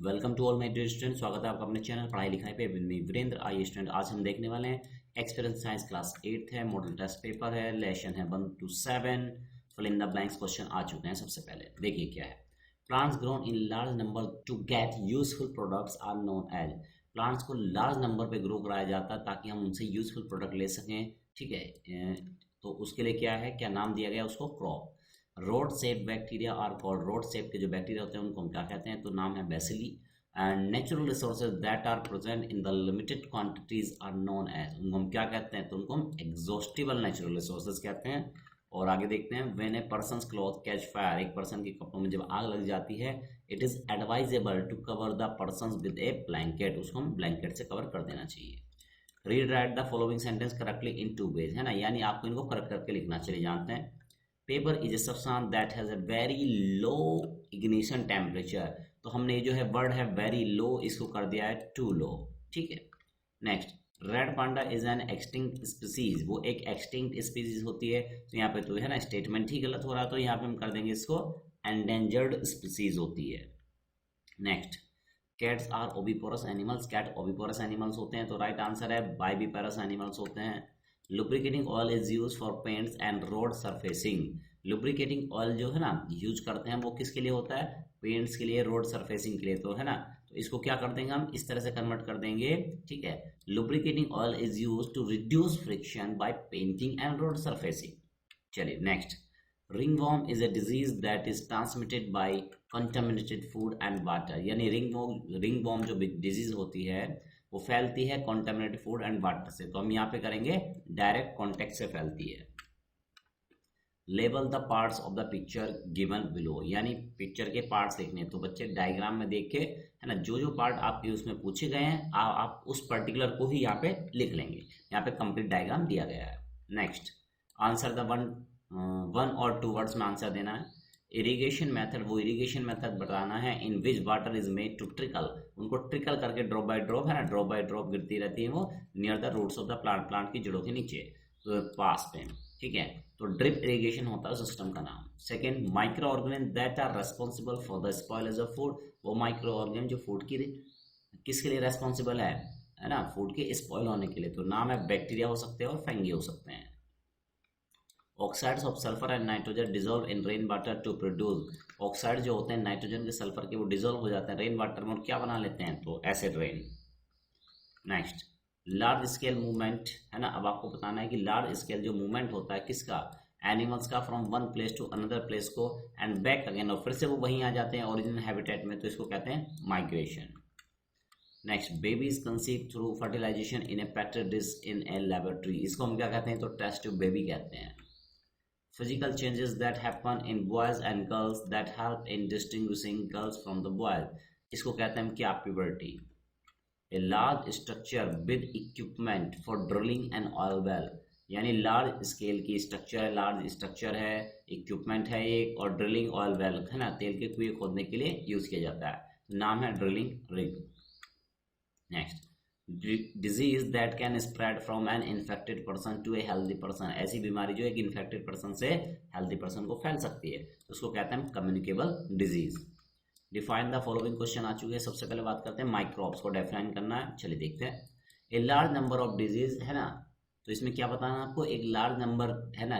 Welcome to all my dear student. स्वागत है आपका अपने चैनल पढ़ाई लिखाई पे with me Virendra I student. आज हम देखने वाले हैं एक्सपीरियंस साइंस क्लास 8 है, मॉडल टेस्ट पेपर है, लेसन है 1 to 7। Fill in the blanks question आ चुके हैं। सबसे पहले देखिए क्या है। Plants grown in large number to get useful products are known as. Plants को लार्ज नंबर पे ग्रो कराया जाता है ताकि हम उनसे यूजफुल प्रोडक्ट ले सकें। ठीक है, तो उसके लिए क्या है, क्या नाम दिया गया उसको, crop. Rod shaped bacteria are called, rod shaped के जो बैक्टीरिया होते हैं उनको हम क्या कहते हैं, तो नाम है basically. And natural resources that are present in the limited quantities are known as, उनको हम क्या कहते हैं, तो उनको हम एग्जॉस्टिबल नेचुरल रिसोर्सेज कहते हैं। और आगे देखते हैं, when a person's cloth catch fire, एक पर्सन के कपड़ों में जब आग लग जाती है, it is advisable to cover the person with a blanket, उसको हम ब्लैंकेट से कवर कर देना चाहिए। Read right the following sentence correctly in 2 ways, है ना, यानी आपको इनको करेक्ट करके लिखना। चलिए जानते हैं। Paper is a substance that has a very low ignition temperature, तो हमने ये जो है वर्ड है वेरी लो, इसको कर दिया है टू लो। ठीक है। Next, red panda is an extinct species, वो एक एक्सटिंक्ट स्पीसीज होती है। तो यहाँ पे तो है ना स्टेटमेंट ही गलत हो रहा है, तो यहाँ पे हम कर देंगे इसको एंडेंजर्ड स्पीसीज होती है। Next, cats are oviparous animals, cat oviparous animals होते हैं, तो राइट आंसर है बाइविपेरस एनिमल्स होते हैं। Lubricating oil is use for paints and road surfacing, lubricating oil जो है ना यूज करते हैं वो किसके लिए होता है, पेंट्स के लिए, रोड सरफेसिंग के लिए, तो है ना। तो इसको क्या कर देंगे हम, इस तरह से कन्वर्ट कर देंगे। ठीक है, lubricating oil is use to reduce friction by painting and road surfacing. चलिए next, ringworm is a disease that is transmitted by contaminated food and water, यानी रिंगवॉर्म जो डिजीज होती है वो फैलती है कॉन्टेमिनेटेड फूड एंड वाटर से, तो हम यहाँ पे करेंगे डायरेक्ट कॉन्टेक्ट से फैलती है। Label the parts of the picture given below, यानी पिक्चर के पार्ट्स लिखने, तो बच्चे डायग्राम में देख के, है ना, जो जो पार्ट आपके उसमें पूछे गए हैं आप उस पर्टिकुलर को ही यहाँ पे लिख लेंगे। यहाँ पे कंप्लीट डायग्राम दिया गया है। नेक्स्ट, आंसर द वन और 2 वर्ड्स में आंसर देना है। इरिगेशन मेथड, वो इरिगेशन मेथड बताना है in which water is made to trickle, उनको ट्रिकल करके ड्रॉप बाय ड्रॉप, है ना, ड्रॉप बाय ड्रॉप गिरती रहती है वो near the roots of the plant, plant की जड़ों के नीचे, तो पास पे। ठीक है, तो ड्रिप इरिगेशन होता है सिस्टम का नाम। Second, micro organism that are responsible for the spoilage of food, वो माइक्रो ऑर्गेनिज्म जो फूड की किसके लिए रेस्पॉन्सिबल है ना, फूड के स्पॉइल होने के लिए, तो नाम है बैक्टीरिया हो सकते हैं और फंगी हो सकते हैं। Oxides of sulphur and nitrogen dissolve in rain water to produce, oxide जो होते हैं नाइट्रोजन के सल्फर के, वो डिजोल्व हो जाते हैं रेन वाटर में और क्या बना लेते हैं, तो acid rain. Next, large scale movement, है ना, अब आपको बताना है कि लार्ज स्केल जो मूवमेंट होता है किसका, एनिमल्स का, from one place to another place को एंड बैक अगेन, और फिर से वो वहीं आ जाते हैं ओरिजिनल हैबिटेट में, तो इसको कहते हैं migration. Next, babies conceive through fertilisation in a petri dish in a laboratory, इसको हम क्या कहते हैं, तो टेस्ट ट्यूब बेबी कहते हैं। Physical changes that happen in boys and girls that help in distinguishing girls from the boys, इसको कहते हैं हम क्या, puberty। A large structure with equipment for drilling an oil well, यानी लार्ज स्केल की structure है, लार्ज स्ट्रक्चर है, equipment है एक, और ड्रिलिंग ऑयल वेल, है ना, तेल के कुएं खोदने के लिए यूज किया जाता है, नाम है drilling rig. Next, disease that can spread from an infected person to a healthy person, ऐसी बीमारी जो एक इन्फेक्टेड पर्सन से हेल्दी पर्सन को फैल सकती है, तो उसको कहते हैं communicable disease. Define the following, question आ चुके हैं। सबसे पहले बात करते हैं माइक्रोब्स को डिफाइन करना है। चलिए देखते हैं। ए लार्ज नंबर ऑफ डिजीज, है ना, तो इसमें क्या बताना है आपको, एक लार्ज नंबर, है ना,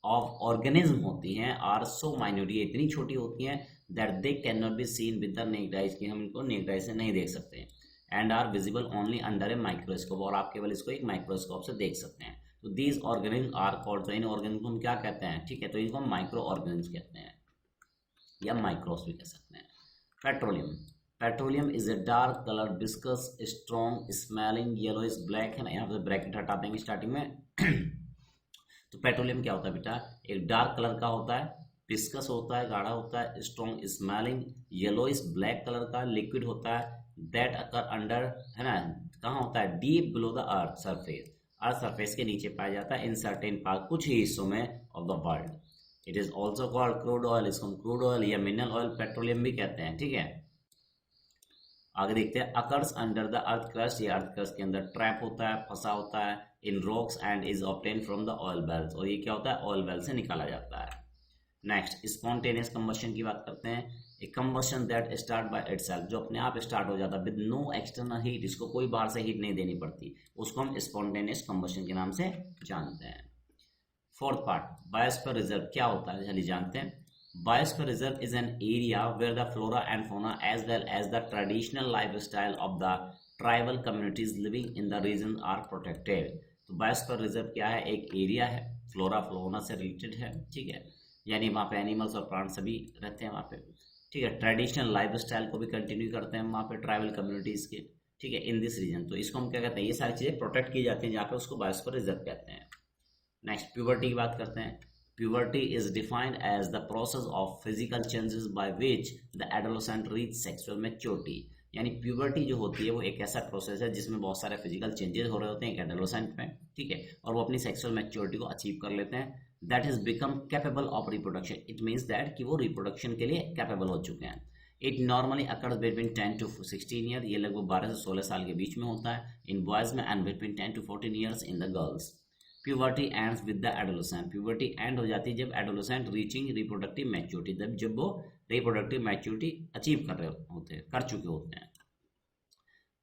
ऑफ ऑर्गेनिज्म होती हैं, आर सो माइन्यूट, ये इतनी छोटी होती हैं, that they can not be seen with the necked eyes, कि हम इनको नेक्ड आइज से नहीं देख सकते हैं, and are visible only under a microscope, और आप केवल इसको एक माइक्रोस्कोप से देख सकते हैं। तो दीज ऑर्गेनिज्म आर कॉल्ड, तो इन ऑर्गेनिज्म को हम क्या कहते हैं, ठीक है, तो इनको हम माइक्रो ऑर्गेनिज्म कहते हैं या माइक्रोस भी कह सकते हैं। Petroleum, petroleum is a dark colour viscous strong smelling yellowish black, है ना, यहाँ पे ब्रैकेट हटा देंगे स्टार्टिंग में। तो पेट्रोलियम क्या होता है बेटा, एक डार्क कलर का होता है, विस्कस होता है, गाढ़ा होता है, strong smelling, yellowish black colour का लिक्विड होता है, दैट अकर अंडर, है ना, कहाँ होता है, deep below the earth surface, earth surface के नीचे पाया जाता है, इन सर्टेन पार्ट, कुछ ही हिस्सों में of the world. It is also called crude oil, इसको हम क्रूड ऑयल या मिनरल ऑयल पेट्रोलियम भी कहते हैं। ठीक है, आगे देखते हैं। Occurs under the earth crust, ये अर्थ क्रस्ट के अंदर ट्रैप होता है, फंसा होता है, in rocks and is obtain from the oil wells, और ये क्या होता है, ऑयल वेल से निकाला जाता है। नेक्स्ट, स्पॉन्टेनियस कंबशन की बात करते हैं। A combustion that start by itself, जो अपने आप स्टार्ट हो जाता है विद नो एक्सटर्नल हीट, इसको कोई बाहर से हीट नहीं देनी पड़ती, उसको हम स्पॉन्टेनियस कंबशन के नाम से जानते हैं। फोर्थ पार्ट, बायोस्फीयर रिजर्व क्या होता है, चलिए जानते हैं। Biosphere reserve is an area where the flora and fauna as well as the traditional lifestyle of the tribal communities living in the region are protected. तो बायोस्फीयर रिजर्व क्या है, एक एरिया है, फ्लोरा फ्लोना से रिलेटेड है, ठीक है, यानी वहाँ पे एनिमल्स और प्लांट सभी रहते हैं वहाँ पे, ठीक है। ट्रेडिशनल लाइफस्टाइल को भी कंटिन्यू करते हैं वहाँ पे ट्राइबल कम्युनिटीज़ के, ठीक है, इन दिस रीजन। तो इसको हम क्या कहते हैं, ये सारी चीज़ें प्रोटेक्ट की जाती हैं जहाँ पे, उसको बायोस्फीयर रिजर्व कहते हैं। नेक्स्ट प्यूबर्टी की बात करते हैं। Puberty is defined as the process of physical changes by which the adolescent reach sexual maturity. यानी प्यूबर्टी जो होती है वो एक ऐसा प्रोसेस है जिसमें बहुत सारे फिजिकल चेंजेस हो रहे होते हैं एक एडोलेसेंट में, ठीक है, और वो अपनी सेक्सुअल मैच्योरिटी को अचीव कर लेते हैं। That is become capable of reproduction, it means that कि वो रिप्रोडक्शन के लिए कैपेबल हो चुके हैं। It normally occurs between 10 to 16 year, ये लगभग 12 से 16 साल के बीच में होता है इन बॉयज में, and between 10 to 14 years in the girls. Puberty ends with the adolescent, puberty and हो जाती है जब एडोलेसेंट रीचिंग रिप्रोडक्टिव मैच्योरिटी, जब वो रिप्रोडक्टिव मैच्योरिटी अचीव कर रहे होते हैं, कर चुके होते हैं।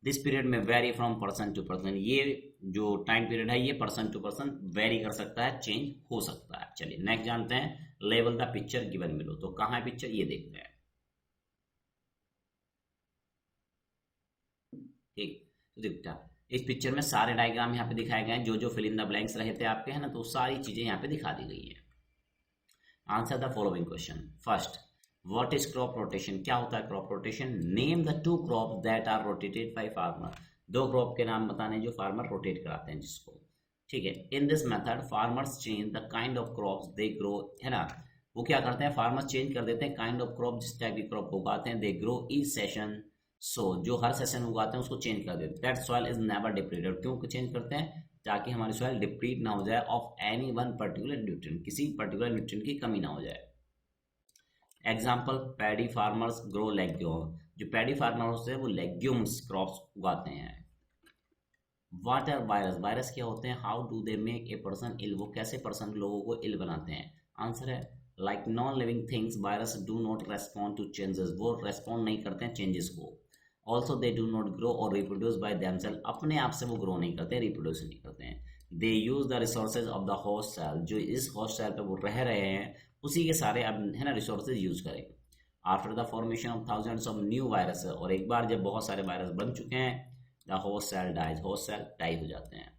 दिस पीरियड में vary from person to person, ये जो टाइम पीरियड है ये पर्सन टू पर्सन वेरी कर सकता है, चेंज हो सकता है। चलिए नेक्स्ट जानते हैं, level the picture given below. तो कहाँ है पिक्चर, ये देखते हैं, ठीक, तो दिखता इस पिक्चर में सारे डायग्राम यहाँ पे दिखाए गए हैं, जो जो फिल इन द ब्लैंक्स रहे थे आपके, है ना, तो सारी चीजें यहाँ पे दिखा दी गई है। Answer the following question. First, what is crop rotation, क्या होता है crop rotation. Name the two crop that are rotated by farmer, दो क्रॉप के नाम बताने जो फार्मर रोटेट कराते हैं जिसको, ठीक है। In this method farmers change the kind of crops they grow, है ना, वो क्या करते हैं, फार्मर्स चेंज कर देते हैं काइंड ऑफ क्रॉप, जिस टाइप की क्रॉप को उगाते हैं, दे ग्रो ईच सेशन, सो जो हर सेशन उगाते हैं उसको चेंज कर देते हैं। That soil is never depleted, क्यों चेंज करते हैं, ताकि हमारी सॉइल डिप्लीट ना हो जाए of any one particular nutrient, किसी पर्टिकुलर न्यूट्रिएंट की कमी ना हो जाए। Example, paddy farmers grow legume, जो पैडी फार्मर्स होते हैं वो लेग्यूम्स क्रॉप्स उगाते हैं। व्हाट आर वायरस, वायरस क्या होते हैं, how do they make a person ill, वो कैसे पर्सन लोगों को इल बनाते हैं। आंसर है like non living things virus do not respond to changes, वो रेस्पॉन्ड नहीं करते हैं चेंजेस को। Also they do not grow और रिप्रोड्यूस बाय देमसेल्फ, अपने आप से वो ग्रो नहीं करते, रिप्रोड्यूस नहीं करते हैं। They use the resources of the host cell, जो इस होस्ट सेल पे वो रह रहे हैं उसी के सारे अब, है ना, रिसोर्सेज यूज करेंगे। After the formation of thousands of new virus, और एक बार जब बहुत सारे वायरस बन चुके हैं, the host cell dies, host cell die हो जाते हैं।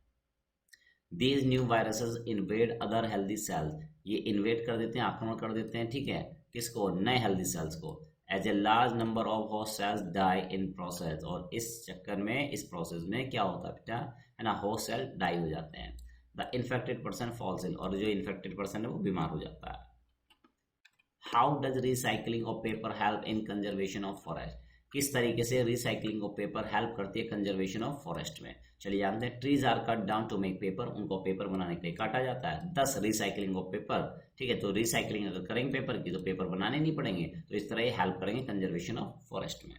These new viruses invade other healthy cells, ये इन्वेड कर देते हैं, आक्रमण कर देते हैं, ठीक है, किसको, नए हेल्दी सेल्स को। As a large number of host cells die in process, और इस चक्कर में, इस प्रोसेस में क्या होता है बेटा, है ना, होस्ट सेल डाई हो जाते हैं। द इन्फेक्टेड पर्सन फॉल्स इल, और जो इन्फेक्टेड पर्सन है वो बीमार हो जाता है। How does recycling of paper help in conservation of forest, किस तरीके से रिसाइकलिंग ऑफ पेपर हेल्प करती है कंजर्वेशन ऑफ फॉरेस्ट में। चलिए जानते हैं, trees are cut down to make paper, उनको पेपर बनाने के लिए काटा जाता है। 10 रिसाइकलिंग ऑफ पेपर, ठीक है, तो रिसाइकलिंग अगर करेंगे पेपर की तो पेपर बनाने नहीं पड़ेंगे, तो इस तरह ये हेल्प करेंगे कंजर्वेशन ऑफ फॉरेस्ट में।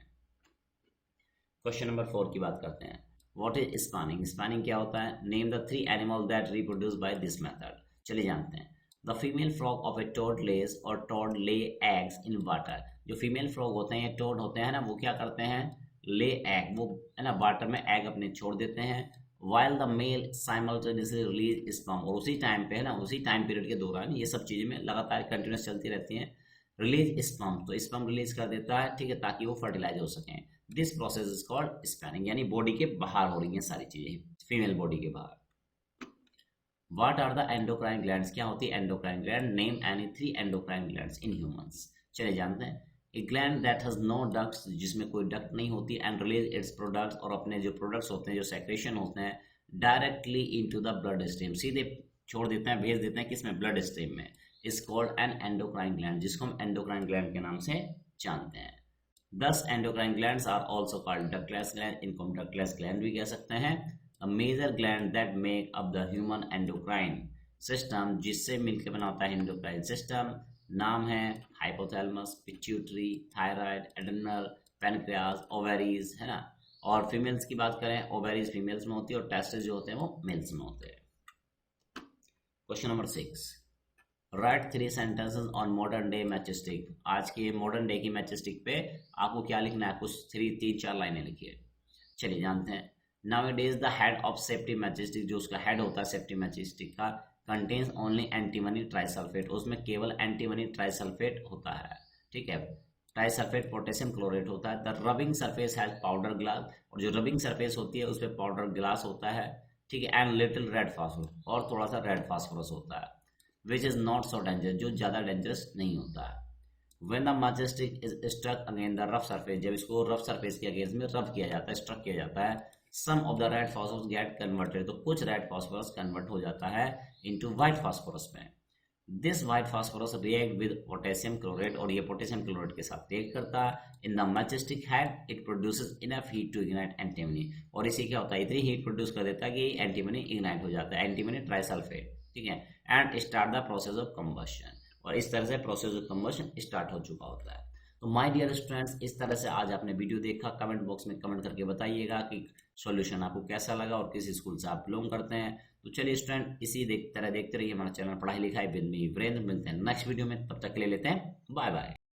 क्वेश्चन नंबर 4 की बात करते हैं। व्हाट इज स्पैनिंग, स्पैनिंग क्या होता है। Name the 3 animal that reproduce by this method. चलिए जानते हैं। The female frog of a toad lays, और toad lay eggs in water, जो फीमेल फ्रॉग होते हैं या टोड होते हैं ना, वो क्या करते हैं, ले एग, वो है ना वाटर में एग अपने छोड़ देते हैं। While the male simultaneously release sperm, और उसी टाइम पे, है ना, उसी टाइम पीरियड के दौरान ये सब चीजें में लगातार कंटिन्यूस चलती रहती हैं। रिलीज स्पर्म, तो स्पर्म रिलीज कर देता है, ठीक है, ताकि वो फर्टिलाइज हो सकें। This process is called spanning, यानी बॉडी के बाहर हो रही हैं सारी चीजें, फीमेल बॉडी के बाहर। What are the endocrine glands, क्या होती है endocrine gland, name any 3 endocrine glands in humans। चले जानते हैं। A gland that has no ducts, जिसमें कोई डक्ट नहीं होती, and release its products, और अपने जो प्रोडक्ट्स होते हैं, जो सेक्रेशन होते हैं, directly into the blood stream, सीधे छोड़ देते हैं, भेज देते हैं किसमें, ब्लड स्ट्रीम में, is called an endocrine gland, जिसको हम endocrine gland के नाम से जानते हैं। 10 endocrine glands are also called ductless gland, इनको हम ductless gland भी कह सकते हैं। A major gland that make up the human endocrine system, जिससे मिलकर बना होता है endocrine system, नाम है hypothalamus, pituitary, thyroid, adrenal, pancreas, ovaries, है ना। और फीमेल्स की बात करें, ओवेरीज फीमेल्स में होती है और टेस्टिस जो होते हैं वो मेल्स में होते हैं। Question number 6, right 3 sentences on modern day matchstick. आज के मॉडर्न डे की मैचस्टिक पे आपको क्या लिखना है, कुछ 3-4 लाइनें लिखिए। चलिए जानते हैं। Now it is the head of safety matchstick, जो उसका हेड होता है सेफ्टी मैचस्टिक का, कंटेन्स ओनली एंटीमनी ट्राइसल्फेट, उसमें केवल एंटीमनी ट्राइसल्फेट होता है। ठीक है, ट्राइसल्फेट पोटेशियम क्लोरेट होता है। The rubbing surface has powder glass, और जो रबिंग सरफेस होती है उस पर पाउडर ग्लास होता है। ठीक है, एंड लिटिल रेड फास्फोरस, और थोड़ा सा रेड फास्फोरस होता है। Which is not so dangerous, जो ज़्यादा डेंजरस नहीं होता है। When the majestic is struck against the rough surface, जब इसको रफ सरफेस के अगेंस्ट में रफ किया जाता है, स्ट्रक किया जाता है, some of the red phosphorus get converted, तो कुछ रेड फास्फोरस कन्वर्ट हो जाता है into white phosphorus में। This white phosphorus react with potassium chlorate, और ये पोटेशियम क्लोरेट के साथ रिएक्ट करता है। In the matchstick head it produces enough heat to ignite antimony, और इसी क्या होता है, इतनी हीट प्रोड्यूस कर देता है कि एंटीमनी इग्नाइट हो जाता है, एंटीमनी ट्राइसल्फेट। ठीक है, and start the process of combustion, और इस तरह से प्रोसेस ऑफ कंबशन स्टार्ट हो चुका होता है। तो माय डियर स्टूडेंट्स, इस तरह से आज आपने वीडियो देखा। कमेंट बॉक्स में कमेंट करके बताइएगा कि सॉल्यूशन आपको कैसा लगा और किस स्कूल से आप बिलोंग करते हैं। तो चलिए स्टूडेंट, इसी तरह देखते रहिए हमारा चैनल पढ़ाई लिखाई विद मी वीरेंद्र। मिलते हैं नेक्स्ट वीडियो में, तब तक के लिए लेते हैं बाय बाय।